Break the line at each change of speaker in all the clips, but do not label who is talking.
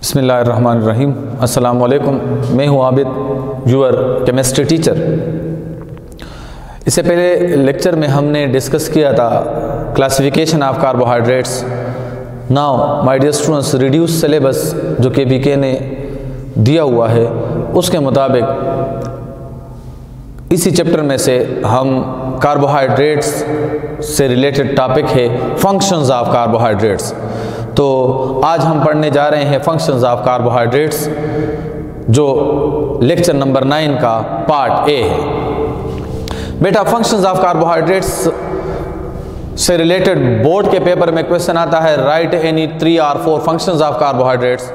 बिस्मिल्लाहिर्रहमानिर्रहीम। अस्सलाम वालेकुम। मैं हूँ आबिद, यूअर केमिस्ट्री टीचर। इससे पहले लेक्चर में हमने डिस्कस किया था classification of carbohydrates. Now my dear students, reduce syllabus जो KVK ने दिया हुआ है उसके मुताबिक इसी चैप्टर में से हम कार्बोहाइड्रेट्स से रिलेटेड टॉपिक है फंक्शंस ऑफ कार्बोहाइड्रेट्स। तो आज हम पढ़ने जा रहे हैं फंक्शंस ऑफ कार्बोहाइड्रेट्स, जो लेक्चर नंबर 9 का पार्ट ए है। बेटा, फंक्शंस ऑफ कार्बोहाइड्रेट्स से रिलेटेड बोर्ड के पेपर में क्वेश्चन आता है, right any 3 or 4 functions of carbohydrates.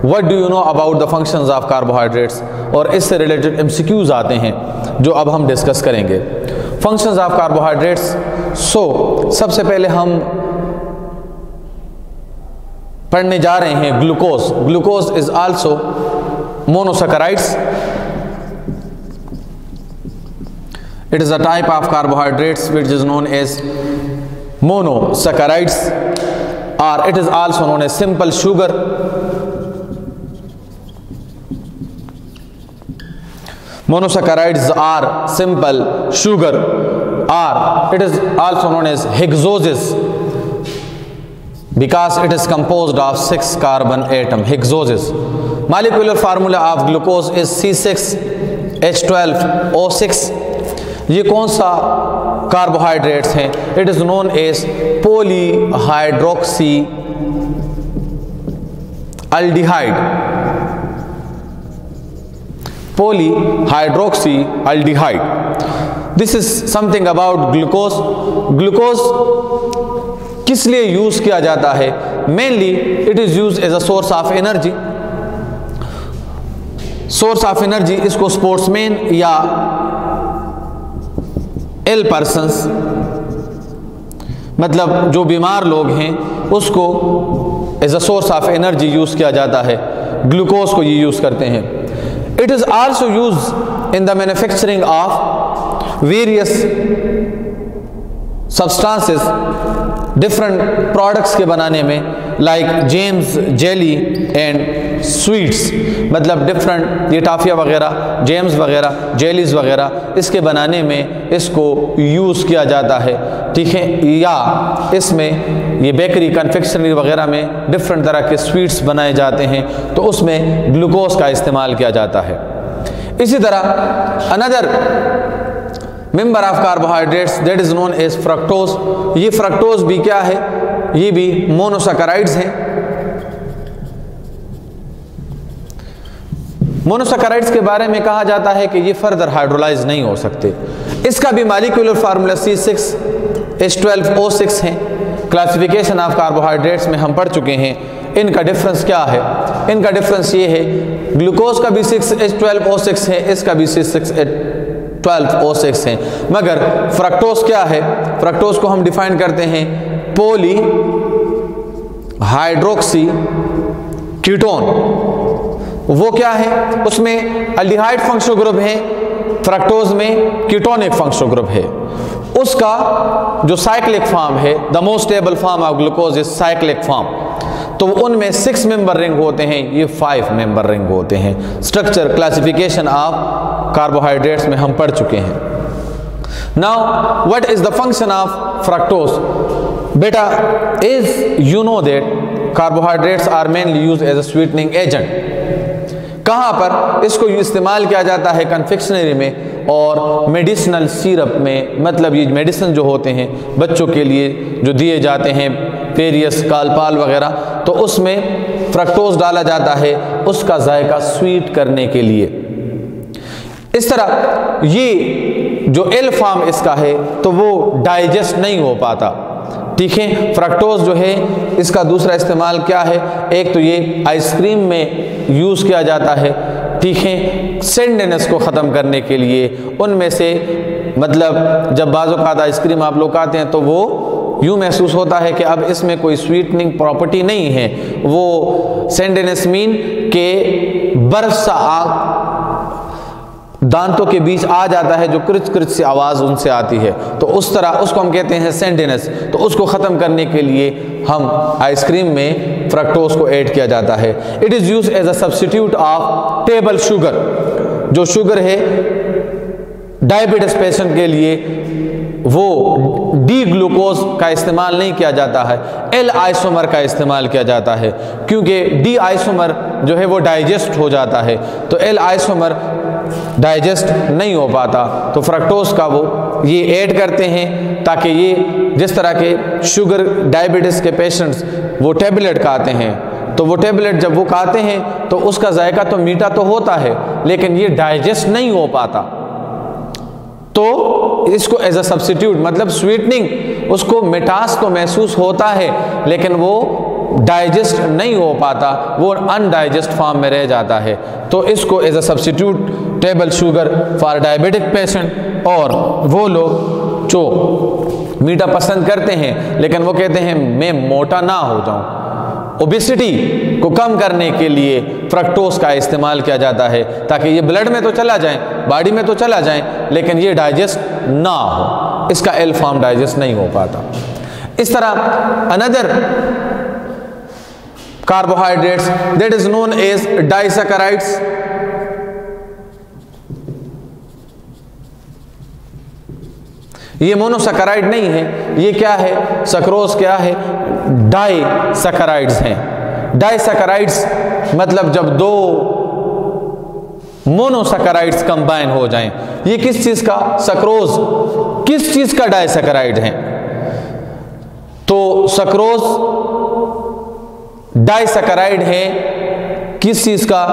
What do you know about the functions of carbohydrates. और इससे रिलेटेड MCQs आते हैं जो अब हम डिस्कस करेंगे। Functions of carbohydrates. सबसे पहले हम पढ़ने जा रहे हैं glucose. Glucose is also monosaccharides. It is a type of carbohydrates which is known as monosaccharides, or it is also known as simple sugar. Monosaccharides are simple sugar, or it is also known as hexoses because it is composed of 6 carbon atom. Hexoses. Molecular formula of glucose is C6H12O6. ये कौन सा carbohydrates हैं? It is known as polyhydroxy aldehyde. Polyhydroxy aldehyde. This is something about glucose. Glucose किस लिए use किया जाता है? Mainly it is use as a source of energy. Source of energy, इसको स्पोर्ट्समैन या इल पर्सन्स, मतलब जो बीमार लोग हैं, उसको as a source of energy use किया जाता है। ग्लूकोज को ये यूज करते हैं। It is also use in the manufacturing of various substances, different products के बनाने में, like James, jelly and sweets. मतलब डिफरेंट, ये टाफिया वगैरह, जेम्स वगैरह, जेलीज वगैरह, इसके बनाने में इसको यूज़ किया जाता है। ठीक है, या इसमें ये बेकरी, कन्फेक्शनरी वगैरह में डिफरेंट तरह के स्वीट्स बनाए जाते हैं, तो उसमें ग्लूकोज का इस्तेमाल किया जाता है। इसी तरह another member of carbohydrates that is known as fructose. ये फ्रक्टोज भी क्या है? ये भी मोनोसैकेराइड्स हैं। मोनोसैकेराइड्स के बारे में कहा जाता है कि ये फर्दर हाइड्रोलाइज नहीं हो सकते। इसका भी मॉलिक्यूलर फार्मूला C6H12O6 है। क्लासिफिकेशन ऑफ कार्बोहाइड्रेट्स में हम पढ़ चुके हैं। इनका डिफरेंस क्या है? इनका डिफरेंस ये है, ग्लूकोज का भी 6H12O6 है, इसका भी 6H12O6 है। मगर फ्रक्टोज क्या है? फ्रक्टोज को हम डिफाइन करते हैं पॉली हाइड्रोक्सी कीटोन। वो क्या है? उसमें अल्डिहाइड फंक्शनल ग्रुप है, फ्रक्टोज में कीटोनिक फंक्शनल ग्रुप है। उसका जो साइक्लिक फॉर्म है, the most stable form of glucose is cyclic form. तो उनमें 6 मेंबर रिंग होते हैं, ये 5 मेंबर रिंग होते हैं। स्ट्रक्चर क्लासिफिकेशन ऑफ कार्बोहाइड्रेट्स में हम पढ़ चुके हैं। Now what is the function of fructose? बेटा, is you know that carbohydrates are mainly used as a sweetening agent. कहाँ पर इसको इस्तेमाल किया जाता है? कन्फेक्शनरी में और मेडिसिनल सिरप में। मतलब ये मेडिसिन जो होते हैं बच्चों के लिए जो दिए जाते हैं, पेरियस, कालपाल वगैरह, तो उसमें फ्रक्टोज डाला जाता है उसका जायका स्वीट करने के लिए। इस तरह ये जो एल फॉर्म इसका है तो वो डाइजेस्ट नहीं हो पाता। ठीक है, फ्रक्टोज जो है इसका दूसरा इस्तेमाल क्या है? एक तो ये आइसक्रीम में यूज़ किया जाता है। ठीक है, सेंडेनेस को ख़त्म करने के लिए। उनमें से मतलब जब बाज़-औक़ात आइसक्रीम आप लोग खाते हैं तो वो यूँ महसूस होता है कि अब इसमें कोई स्वीटनिंग प्रॉपर्टी नहीं है। वो सेंडेनेस मीन के बर्फ सा दांतों के बीच आ जाता है, जो क्रिच क्रिच सी आवाज़ उनसे आती है, तो उस तरह उसको हम कहते हैं सेंडिनेस। तो उसको ख़त्म करने के लिए हम आइसक्रीम में फ्रक्टोज को ऐड किया जाता है। It is used as a substitute of table sugar. जो शुगर है डायबिटीज पेशेंट के लिए वो डी ग्लूकोज का इस्तेमाल नहीं किया जाता है, एल आइसोमर का इस्तेमाल किया जाता है, क्योंकि डी आइसोमर जो है वो डाइजेस्ट हो जाता है, तो एल आइसोमर डाइजेस्ट नहीं हो पाता, तो फ्रक्टोज का वो ये ऐड करते हैं ताकि ये जिस तरह के शुगर डायबिटीज़ के पेशेंट्स वो टेबलेट खाते हैं, तो वो टेबलेट जब वो खाते हैं तो उसका जायका तो मीठा तो होता है लेकिन ये डाइजेस्ट नहीं हो पाता, तो इसको एज अ सब्स्टिट्यूट मतलब स्वीटनिंग, उसको मिठास तो महसूस होता है लेकिन वो डाइजेस्ट नहीं हो पाता, वो अनडाइजेस्ट फॉर्म में रह जाता है, तो इसको as a substitute table sugar for diabetic patient. और वो लोग जो मीठा पसंद करते हैं लेकिन वो कहते हैं मैं मोटा ना हो जाऊं, ओबेसिटी को कम करने के लिए फ्रक्टोज का इस्तेमाल किया जाता है ताकि ये ब्लड में तो चला जाए, बॉडी में तो चला जाए लेकिन ये डाइजेस्ट ना हो, इसका एल फॉर्म डाइजेस्ट नहीं हो पाता। इस तरह another carbohydrates that is known as disaccharides. ये मोनोसैकेराइड नहीं है, ये क्या है, सक्रोज क्या है, डाइसैकेराइड्स हैं। डाइसैकेराइड्स मतलब जब दो मोनोसैकेराइड्स कंबाइन हो जाएं। ये किस चीज का, सक्रोज किस चीज का डाइसैकेराइड है, तो सक्रोज डाइसैकेराइड है किस चीज का,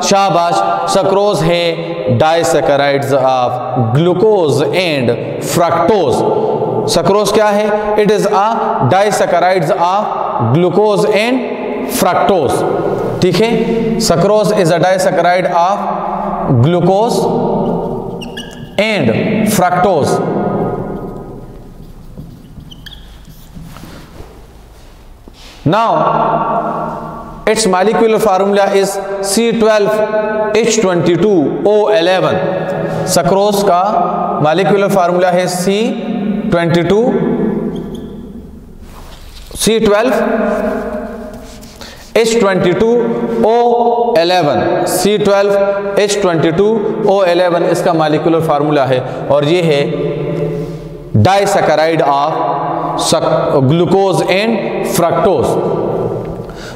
शाबाश, सक्रोज है disaccharides of glucose and fructose. Sucrose क्या है, it is a disaccharides of glucose and fructose, ठीक है। Sucrose is a disaccharide of glucose and fructose. Now its molecular formula is C12H22O11। Sucrose का molecular formula है C12H22O11। C12H22O11 इसका molecular formula है और ये है disaccharide of glucose and fructose.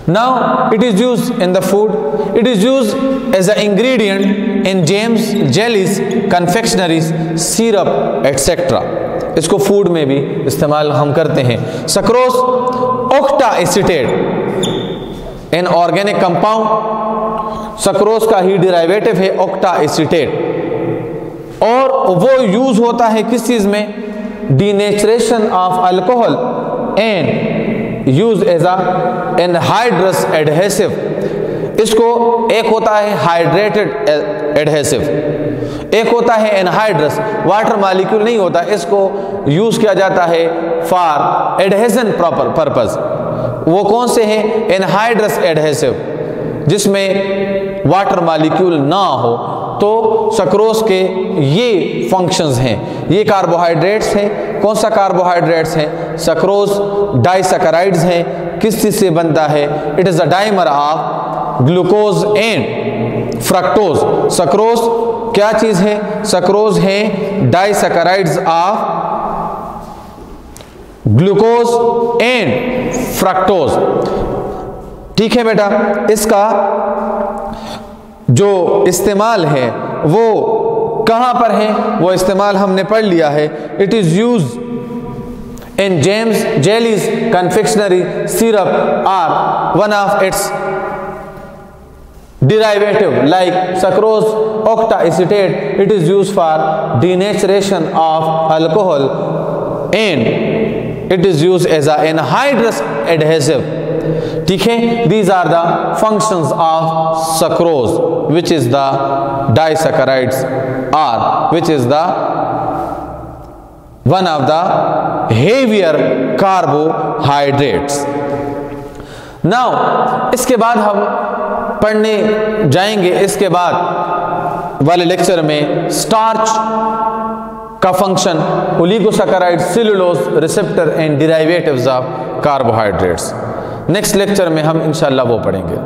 Now it is used in the food. It is used as an ingredient in jams, jellies, confectionaries, syrup, etc. इसको food में भी इस्तेमाल हम करते हैं। Sucrose octa acetate in organic compound, sucrose का ही derivative है ऑक्टा एसीटेट और वो यूज होता है किस चीज में, denaturation of alcohol and use as a anhydrous adhesive. इसको एक होता है हाइड्रेटेड एडहेसिव, एक होता है एनहाइड्रस, वाटर मॉलिक्यूल नहीं होता, इसको यूज किया जाता है फॉर एडहेजन प्रॉपर पर्पस। वो कौन से हैं, एनहाइड्रस एडहेसिव जिसमें वाटर मॉलिक्यूल ना हो, तो सक्रोज के ये फंक्शंस हैं। ये कार्बोहाइड्रेट्स हैं, कौन सा कार्बोहाइड्रेट्स हैं, सक्रोज डाइसैकेराइड्स हैं, किस चीज से बनता है, it is a dimer of glucose and fructose. Sucrose क्या चीज है, सक्रोज है disaccharides of glucose and fructose, ठीक है बेटा। इसका जो इस्तेमाल है वो कहां पर है, वो इस्तेमाल हमने पढ़ लिया है। It is use in jams, jellies, confectionery, syrup or one of its derivative like sucrose octa acetate. It is used for denaturation of alcohol and it is used as an anhydrous adhesive, ठीक है। These are the functions of sucrose, which is the disaccharides or which is the one of the heavier carbohydrates. Now इसके बाद हम पढ़ने जाएंगे, इसके बाद वाले लेक्चर में स्टार्च का function, oligosaccharide, cellulose, receptor and derivatives of carbohydrates. Next lecture में हम इंशाल्लाह वो पढ़ेंगे।